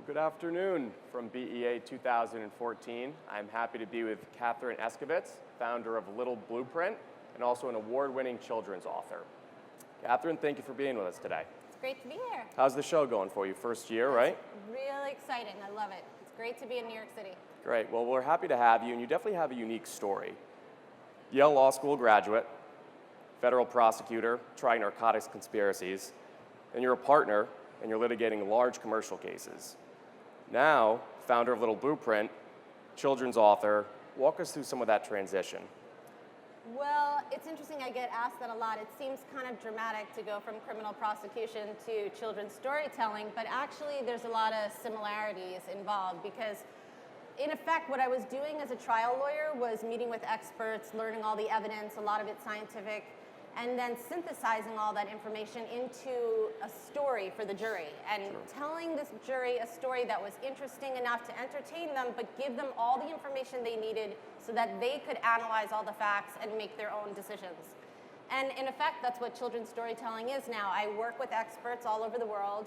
Good afternoon from BEA 2014. I'm happy to be with Katherine Eskovitz, founder of Little Blueprint and also an award-winning children's author. Katherine, thank you for being with us today. It's great to be here. How's the show going for you? First year, right? Really exciting. I love it. It's great to be in New York City. Great. Well, we're happy to have you, and you definitely have a unique story. Yale Law School graduate, federal prosecutor, trying narcotics conspiracies, and you're a partner, and you're litigating large commercial cases. Now, founder of Little Blueprint, children's author. Walk us through some of that transition. Well, it's interesting. I get asked that a lot. It seems kind of dramatic to go from criminal prosecution to children's storytelling, but actually there's a lot of similarities involved because in effect, what I was doing as a trial lawyer was meeting with experts, learning all the evidence, a lot of it scientific, and then synthesizing all that information into a story for the jury and telling this jury a story that was interesting enough to entertain them, but give them all the information they needed so that they could analyze all the facts and make their own decisions. And in effect, that's what children's storytelling is now. I work with experts all over the world.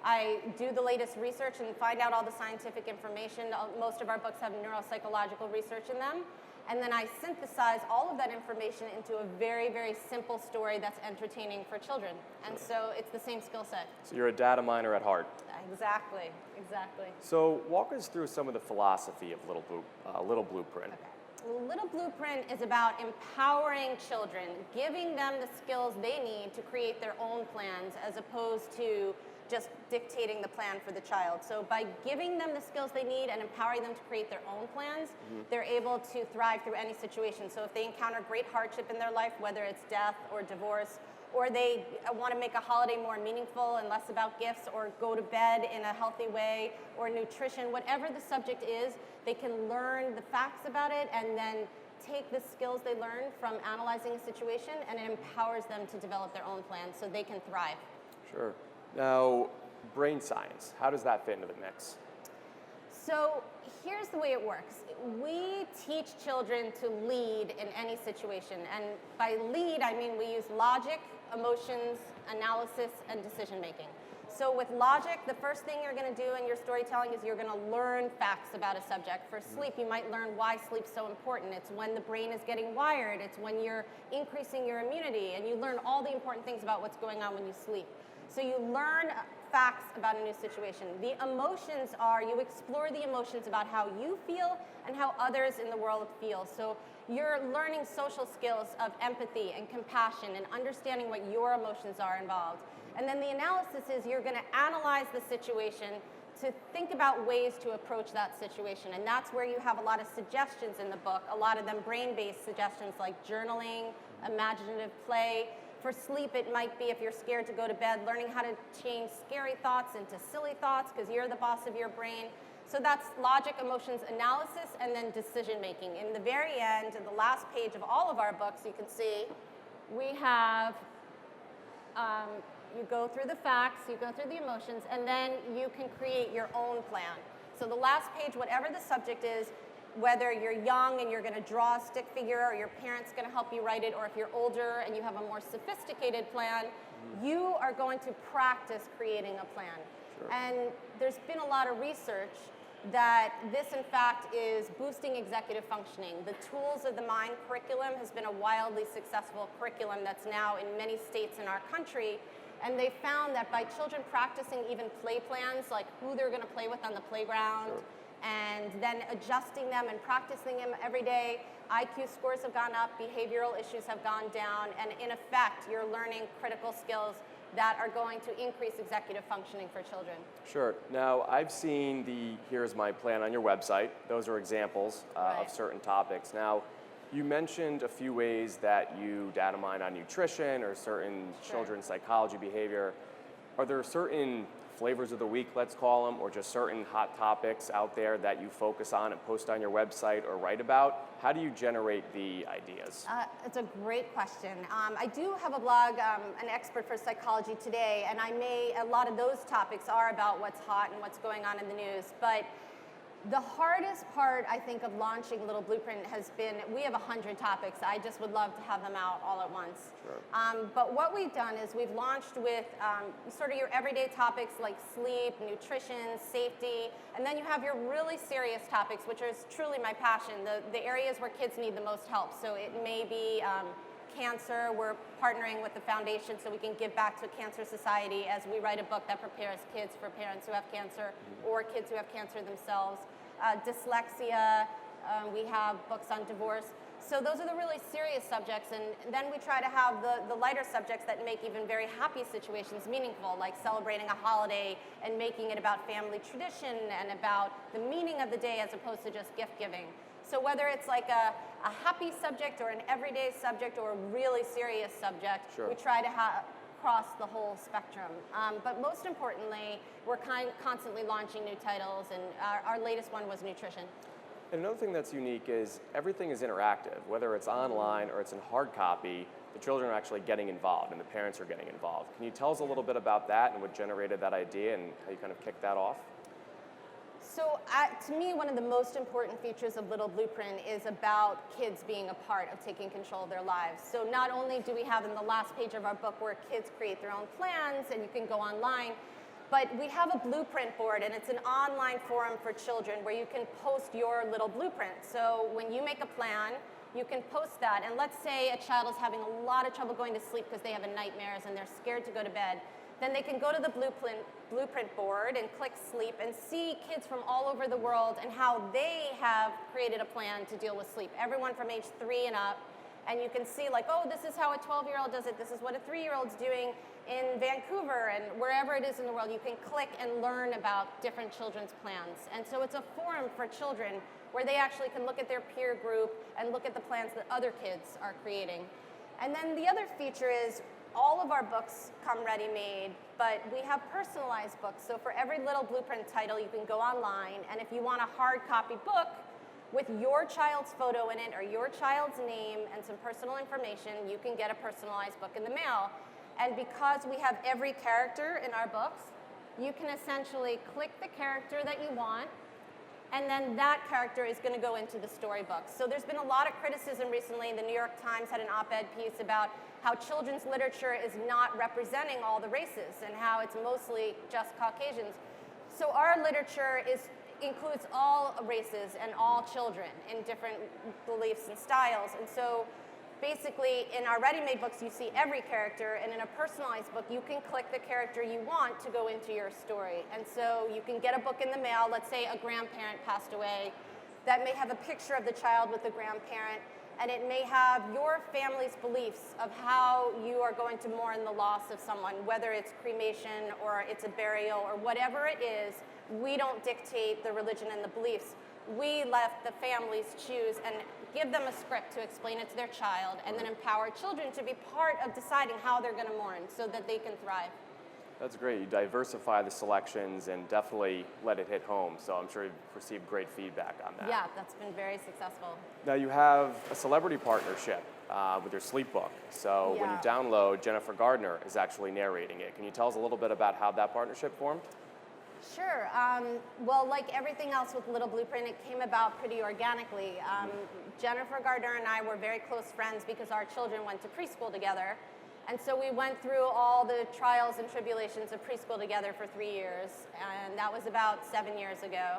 I do the latest research and find out all the scientific information. Most of our books have neuropsychological research in them. And then I synthesize all of that information into a very, very simple story that's entertaining for children. And so it's the same skill set. So you're a data miner at heart. Exactly, exactly. So walk us through some of the philosophy of Little Blueprint. Okay. Little Blueprint is about empowering children, giving them the skills they need to create their own plans as opposed to just dictating the plan for the child. So by giving them the skills they need and empowering them to create their own plans, they're able to thrive through any situation. So if they encounter great hardship in their life, whether it's death or divorce, or they want to make a holiday more meaningful and less about gifts, or go to bed in a healthy way, or nutrition, whatever the subject is, they can learn the facts about it and then take the skills they learn from analyzing a situation, and it empowers them to develop their own plans so they can thrive. Sure. Now, brain science, how does that fit into the mix? So here's the way it works. We teach children to lead in any situation. And by lead, I mean we use logic, emotions, analysis, and decision making. So with logic, the first thing you're going to do in your storytelling is you're going to learn facts about a subject. For sleep, you might learn why sleep's so important. It's when the brain is getting wired. It's when you're increasing your immunity. And you learn all the important things about what's going on when you sleep. So you learn facts about a new situation. The emotions are, you explore the emotions about how you feel and how others in the world feel. So you're learning social skills of empathy and compassion and understanding what your emotions are involved. And then the analysis is you're going to analyze the situation to think about ways to approach that situation. And that's where you have a lot of suggestions in the book, a lot of them brain-based suggestions like journaling, imaginative play. For sleep, it might be, if you're scared to go to bed, learning how to change scary thoughts into silly thoughts because you're the boss of your brain. So that's logic, emotions, analysis, and then decision making. In the very end, in the last page of all of our books, you can see we have, you go through the facts, you go through the emotions, and then you can create your own plan. So the last page, whatever the subject is, whether you're young and you're going to draw a stick figure or your parent's going to help you write it, or if you're older and you have a more sophisticated plan, you are going to practice creating a plan. Sure. And there's been a lot of research that this, in fact, is boosting executive functioning. The Tools of the Mind curriculum has been a wildly successful curriculum that's now in many states in our country. And they found that by children practicing even play plans, like who they're going to play with on the playground, sure, and then adjusting them and practicing them every day, IQ scores have gone up, behavioral issues have gone down, and in effect, you're learning critical skills that are going to increase executive functioning for children. Sure. Now, I've seen the Here's My Plan on your website. Those are examples of certain topics. Now, you mentioned a few ways that you data mine on nutrition or certain children's psychology behavior. Are there certain flavors of the week, let's call them, or just certain hot topics out there that you focus on and post on your website or write about? How do you generate the ideas? It's a great question. I do have a blog, An Expert for Psychology Today, and a lot of those topics are about what's hot and what's going on in the news. But The hardest part, I think, of launching Little Blueprint has been, we have 100 topics. I just would love to have them out all at once. Sure. But what we've done is we've launched with sort of your everyday topics like sleep, nutrition, safety, and then you have your really serious topics, which is truly my passion, the areas where kids need the most help. So it may be cancer. We're partnering with the foundation so we can give back to Cancer Society as we write a book that prepares kids for parents who have cancer or kids who have cancer themselves. Dyslexia, we have books on divorce. So those are the really serious subjects, and then we try to have the lighter subjects that make even very happy situations meaningful, like celebrating a holiday and making it about family tradition and about the meaning of the day as opposed to just gift giving. So whether it's like a happy subject or an everyday subject or a really serious subject, Sure. we try to cross the whole spectrum. But most importantly, we're constantly launching new titles, and our latest one was nutrition. And another thing that's unique is everything is interactive, whether it's online or it's in hard copy. The children are actually getting involved and the parents are getting involved. Can you tell us a little bit about that and what generated that idea and how you kind of kicked that off? So to me, one of the most important features of Little Blueprint is about kids being a part of taking control of their lives. So not only do we have in the last page of our book where kids create their own plans and you can go online, but we have a blueprint board, and it's an online forum for children where you can post your little blueprint. So when you make a plan, you can post that. And let's say a child is having a lot of trouble going to sleep because they have nightmares and they're scared to go to bed. Then they can go to the blueprint board and click sleep and see kids from all over the world and how they have created a plan to deal with sleep. Everyone from age 3 and up. And you can see like, oh, this is how a 12-year-old does it. This is what a 3-year-old's doing in Vancouver, and wherever it is in the world. You can click and learn about different children's plans. And so it's a forum for children where they actually can look at their peer group and look at the plans that other kids are creating. And then the other feature is all of our books come ready-made, but we have personalized books. So for every Little Blueprint title, you can go online, and if you want a hard copy book with your child's photo in it or your child's name and some personal information, you can get a personalized book in the mail. And because we have every character in our books, you can essentially click the character that you want, and then that character is going to go into the storybook. So there's been a lot of criticism recently. The New York Times had an op-ed piece about how children's literature is not representing all the races and how it's mostly just Caucasians. So our literature includes all races and all children in different beliefs and styles. And so basically in our ready-made books you see every character, and in a personalized book you can click the character you want to go into your story. And so you can get a book in the mail. Let's say a grandparent passed away, that may have a picture of the child with the grandparent, and it may have your family's beliefs of how you are going to mourn the loss of someone, whether it's cremation or it's a burial or whatever it is. We don't dictate the religion and the beliefs. We let the families choose and give them a script to explain it to their child, and then empower children to be part of deciding how they're going to mourn so that they can thrive. That's great. You diversify the selections and definitely let it hit home. So I'm sure you've received great feedback on that. Yeah, that's been very successful. Now you have a celebrity partnership with your sleep book. So when you download, Jennifer Gardner is actually narrating it. Can you tell us a little bit about how that partnership formed? Sure. Well, like everything else with Little Blueprint, it came about pretty organically. Jennifer Gardner and I were very close friends because our children went to preschool together. And so we went through all the trials and tribulations of preschool together for 3 years, and that was about 7 years ago.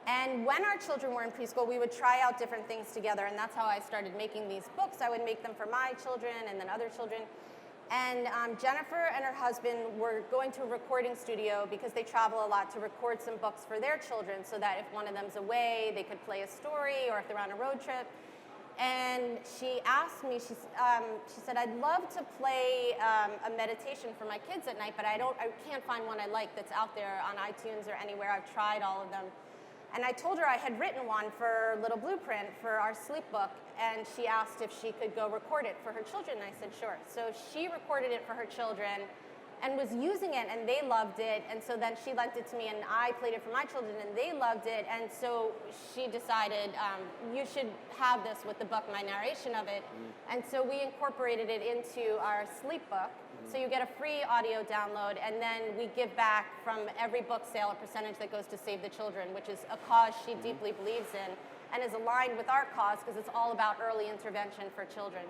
And when our children were in preschool, we would try out different things together, and that's how I started making these books. I would make them for my children and then other children. And Jennifer and her husband were going to a recording studio because they travel a lot to record some books for their children so that if one of them's away, they could play a story, or if they're on a road trip. And she asked me, she said, I'd love to play a meditation for my kids at night, but I can't find one I like that's out there on iTunes or anywhere. I've tried all of them. And I told her I had written one for Little Blueprint for our sleep book, and she asked if she could go record it for her children, and I said sure. So she recorded it for her children and was using it, and they loved it, and so then she lent it to me, and I played it for my children, and they loved it, and so she decided, you should have this with the book, my narration of it, and so we incorporated it into our sleep book. So you get a free audio download, and then we give back from every book sale a percentage that goes to Save the Children, which is a cause she deeply believes in and is aligned with our cause because it's all about early intervention for children.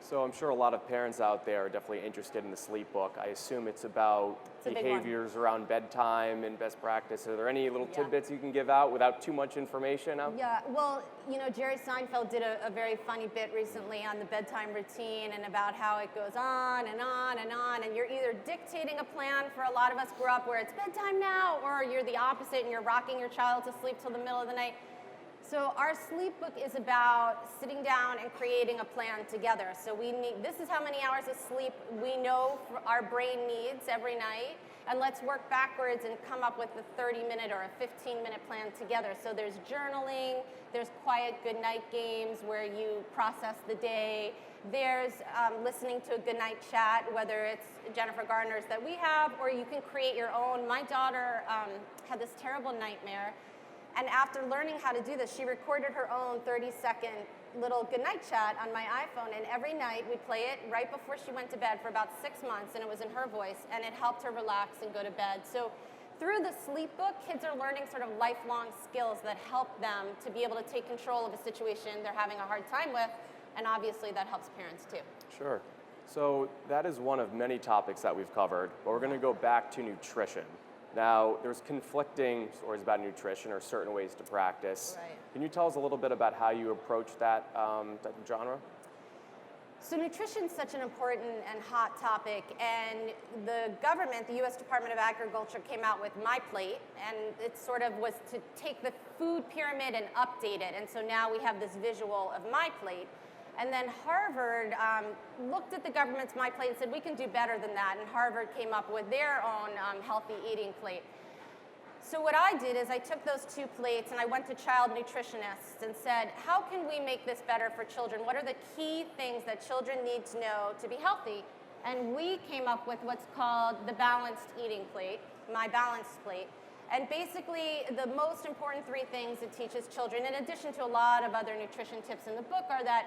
So I'm sure a lot of parents out there are definitely interested in the sleep book. I assume it's about behaviors around bedtime and best practice. Are there any little tidbits you can give out without too much information? Yeah, well, you know, Jerry Seinfeld did a very funny bit recently on the bedtime routine and about how it goes on and on and on, and you're either dictating a plan, for a lot of us grew up where it's bedtime now, or you're the opposite and you're rocking your child to sleep till the middle of the night. So our sleep book is about sitting down and creating a plan together. So this is how many hours of sleep we know our brain needs every night, and let's work backwards and come up with a 30-minute or a 15-minute plan together. So there's journaling, there's quiet good night games where you process the day, there's listening to a good night chat, whether it's Jennifer Garner's that we have, or you can create your own. My daughter had this terrible nightmare. And after learning how to do this, she recorded her own 30-second little goodnight chat on my iPhone, and every night we'd play it right before she went to bed for about 6 months, and it was in her voice, and it helped her relax and go to bed. So through the sleep book, kids are learning sort of lifelong skills that help them to be able to take control of a situation they're having a hard time with, and obviously that helps parents too. Sure. So that is one of many topics that we've covered, but we're going to go back to nutrition. Now, there's conflicting stories about nutrition or certain ways to practice. Right. Can you tell us a little bit about how you approach that genre? So nutrition is such an important and hot topic, and the government, the U.S. Department of Agriculture, came out with My Plate, and it sort of was to take the food pyramid and update it, and so now we have this visual of My Plate. And then Harvard looked at the government's My Plate and said, we can do better than that. And Harvard came up with their own healthy eating plate. So what I did is I took those two plates and I went to child nutritionists and said, how can we make this better for children? What are the key things that children need to know to be healthy? And we came up with what's called the balanced eating plate, My Balanced Plate. And basically, the most important three things it teaches children, in addition to a lot of other nutrition tips in the book, are that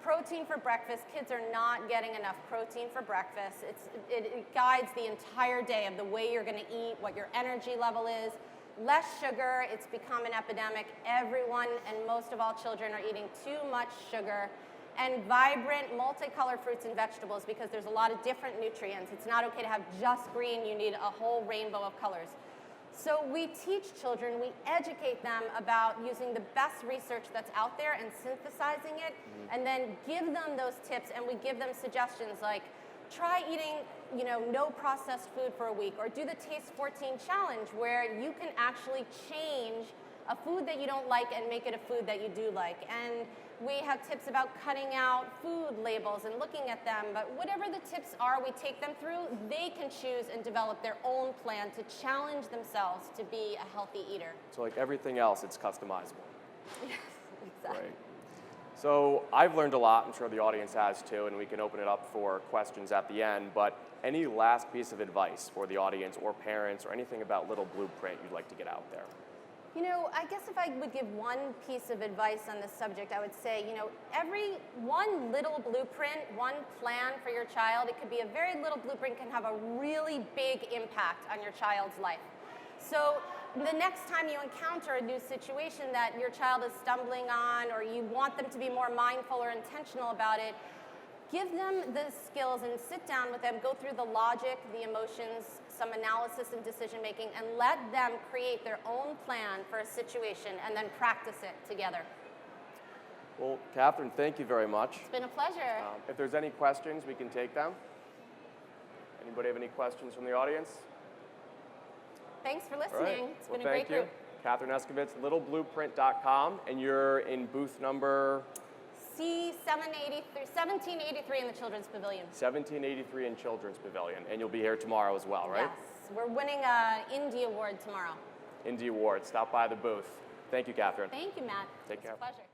protein for breakfast. Kids are not getting enough protein for breakfast. It guides the entire day of the way you're going to eat, what your energy level is. Less sugar, it's become an epidemic. Everyone, and most of all children, are eating too much sugar. And vibrant, multicolored fruits and vegetables, because there's a lot of different nutrients. It's not okay to have just green. You need a whole rainbow of colors. So we teach children, we educate them about using the best research that's out there and synthesizing it, and then give them those tips, and we give them suggestions like, try eating, no processed food for a week, or do the Taste 14 challenge where you can actually change a food that you don't like and make it a food that you do like. And we have tips about cutting out food labels and looking at them, but whatever the tips are we take them through, they can choose and develop their own plan to challenge themselves to be a healthy eater. So like everything else, it's customizable. Yes, exactly. Right. So I've learned a lot, I'm sure the audience has too, and we can open it up for questions at the end, but any last piece of advice for the audience or parents or anything about Little Blueprint you'd like to get out there? I guess if I would give one piece of advice on this subject, I would say, every one little blueprint, one plan for your child, it could be a very little blueprint, can have a really big impact on your child's life. So the next time you encounter a new situation that your child is stumbling on, or you want them to be more mindful or intentional about it, give them the skills and sit down with them, go through the logic, the emotions, some analysis and decision making, and let them create their own plan for a situation and then practice it together. Well, Katherine, thank you very much. It's been a pleasure. If there's any questions, we can take them. Anybody have any questions from the audience? Thanks for listening. All right. It's been a great group. Katherine Eskovitz, littleblueprint.com, and you're in booth number? C1783 in the Children's Pavilion. 1783 in Children's Pavilion, and you'll be here tomorrow as well, right? Yes, we're winning an Indie Award tomorrow. Indie Award. Stop by the booth. Thank you, Katherine. Thank you, Matt. Take care. It's a pleasure.